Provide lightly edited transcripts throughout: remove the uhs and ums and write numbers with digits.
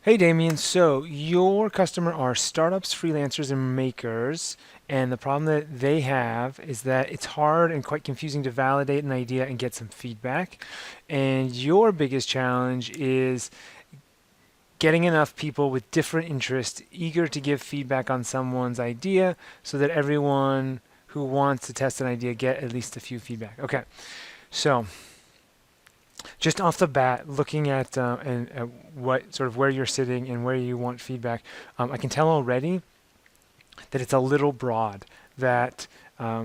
Hey Damian, so your customer are startups, freelancers, and makers, and the problem that they have is that it's hard and quite confusing to validate an idea and get some feedback. And your biggest challenge is getting enough people with different interests eager to give feedback on someone's idea so that everyone who wants to test an idea get at least a few feedback. Okay, so just off the bat, looking at what sort of where you're sitting and where you want feedback, I can tell already that it's a little broad. That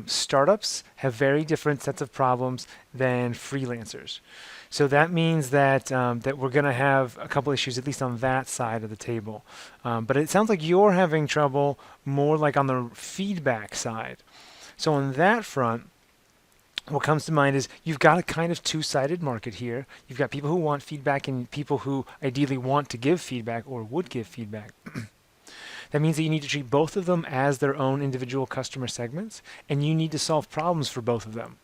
startups have very different sets of problems than freelancers. So that means that we're going to have a couple issues, at least on that side of the table. But it sounds like you're having trouble more like on the feedback side. So on that front, what comes to mind is you've got a kind of two-sided market here. You've got people who want feedback and people who ideally want to give feedback or would give feedback. That means that you need to treat both of them as their own individual customer segments, and you need to solve problems for both of them.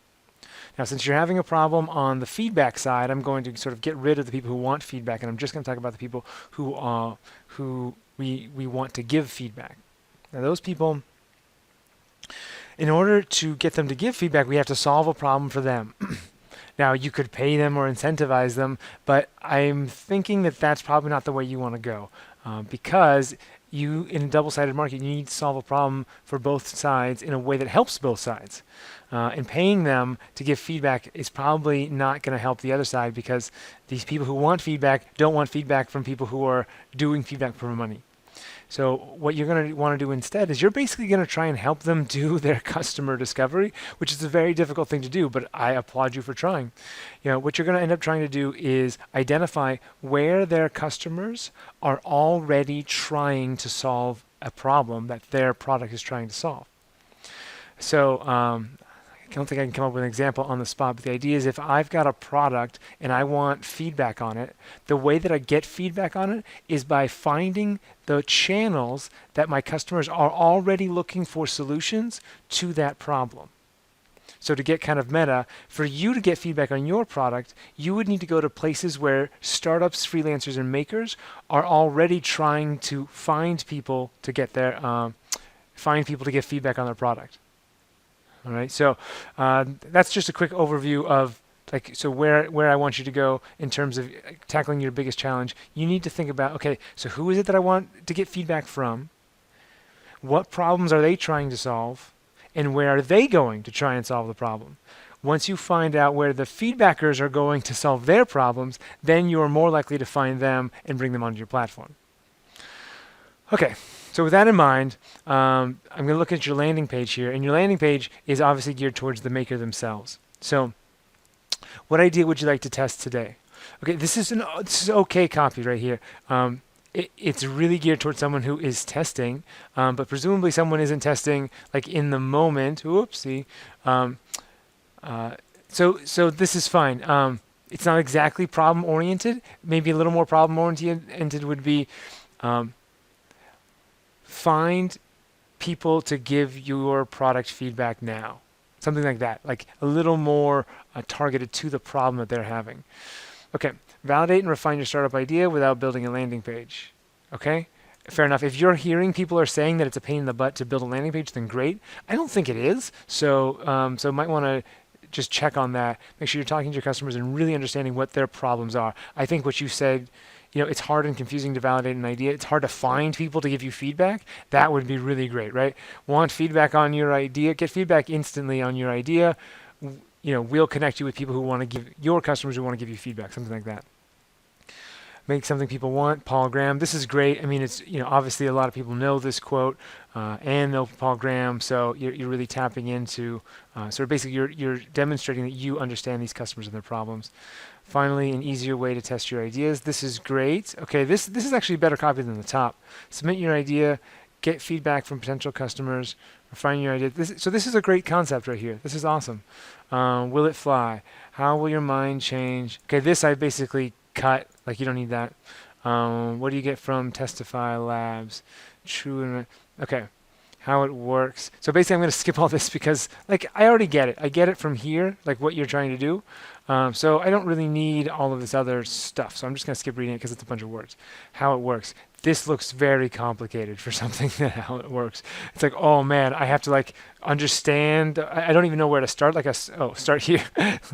Now, since you're having a problem on the feedback side, I'm going to sort of get rid of the people who want feedback, and I'm just going to talk about the people who we want to give feedback. Now, those people, in order to get them to give feedback, we have to solve a problem for them. Now, you could pay them or incentivize them, but I'm thinking that that's probably not the way you want to go, because in a double-sided market, you need to solve a problem for both sides in a way that helps both sides. And paying them to give feedback is probably not going to help the other side because these people who want feedback don't want feedback from people who are doing feedback for money. So what you're going to want to do instead is you're basically going to try and help them do their customer discovery, which is a very difficult thing to do, but I applaud you for trying. What you're going to end up trying to do is identify where their customers are already trying to solve a problem that their product is trying to solve. So I don't think I can come up with an example on the spot, but the idea is if I've got a product and I want feedback on it, the way that I get feedback on it is by finding the channels that my customers are already looking for solutions to that problem. So to get kind of meta, for you to get feedback on your product, you would need to go to places where startups, freelancers, and makers are already trying to find people to get find people to give feedback on their product. All right, so that's just a quick overview of so where I want you to go in terms of tackling your biggest challenge. You need to think about, okay, so who is it that I want to get feedback from? What problems are they trying to solve? And where are they going to try and solve the problem? Once you find out where the feedbackers are going to solve their problems, then you're more likely to find them and bring them onto your platform. Okay, so with that in mind, I'm going to look at your landing page here, and your landing page is obviously geared towards the maker themselves. So what idea would you like to test today? Okay, this is okay copy right here. It's really geared towards someone who is testing, but presumably someone isn't testing like in the moment. Oopsie. So this is fine. It's not exactly problem oriented. Maybe a little more problem oriented would be find people to give your product feedback now. Something like that, like a little more targeted to the problem that they're having. Okay, validate and refine your startup idea without building a landing page. Okay, fair enough. If you're hearing people are saying that it's a pain in the butt to build a landing page, then great. I don't think it is. So might want to just check on that. Make sure you're talking to your customers and really understanding what their problems are. I think what you said, it's hard and confusing to validate an idea. It's hard to find people to give you feedback. That would be really great, right? Want feedback on your idea? Get feedback instantly on your idea. We'll connect you with people who want to give your customers who want to give you feedback, something like that. Make something people want. Paul Graham. This is great. I mean, it's obviously a lot of people know this quote and know Paul Graham, so you're really tapping into sort of basically you're demonstrating that you understand these customers and their problems. Finally, an easier way to test your ideas. This is great. Okay, this is actually better copy than the top. Submit your idea, get feedback from potential customers, refine your idea. So this is a great concept right here. This is awesome. Will it fly? How will your mind change? Okay, this I basically cut. Like you don't need that. What do you get from Testify Labs? True. Okay. How it works. So basically I'm going to skip all this because I already get it. I get it from here, like what you're trying to do. So I don't really need all of this other stuff. So I'm just going to skip reading it because it's a bunch of words. How it works. This looks very complicated for something that how it works. It's like, oh man, I have to like understand. I don't even know where to start. Like, start here.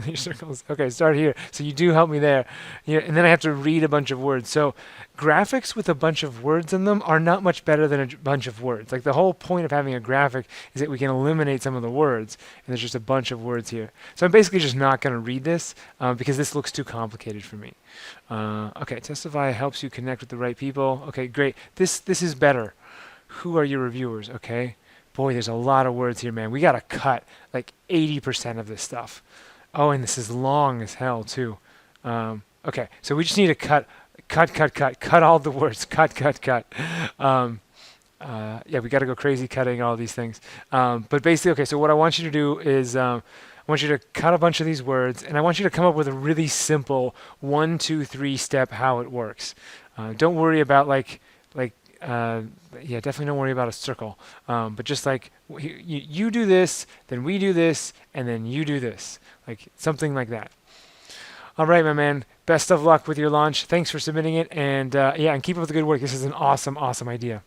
Your circles. Okay, start here. So you do help me there. Yeah, and then I have to read a bunch of words. So graphics with a bunch of words in them are not much better than a bunch of words. Like the whole point of having a graphic is that we can eliminate some of the words, and there's just a bunch of words here. So I'm basically just not going to read this because this looks too complicated for me. Okay, Testify helps you connect with the right people. Okay, great. This is better. Who are your reviewers? Okay. Boy, there's a lot of words here, man. We got to cut like 80% of this stuff. Oh, and this is long as hell too. Okay, so we just need to cut all the words. Cut. Yeah, we got to go crazy cutting all these things. But basically, okay, so what I want you to do is I want you to cut a bunch of these words, and I want you to come up with a really simple 1, 2, 3 step how it works. Don't worry about yeah, definitely don't worry about a circle. But just like you do this, then we do this, and then you do this, like something like that. All right, my man. Best of luck with your launch. Thanks for submitting it, and yeah, and keep up the good work. This is an awesome, awesome idea.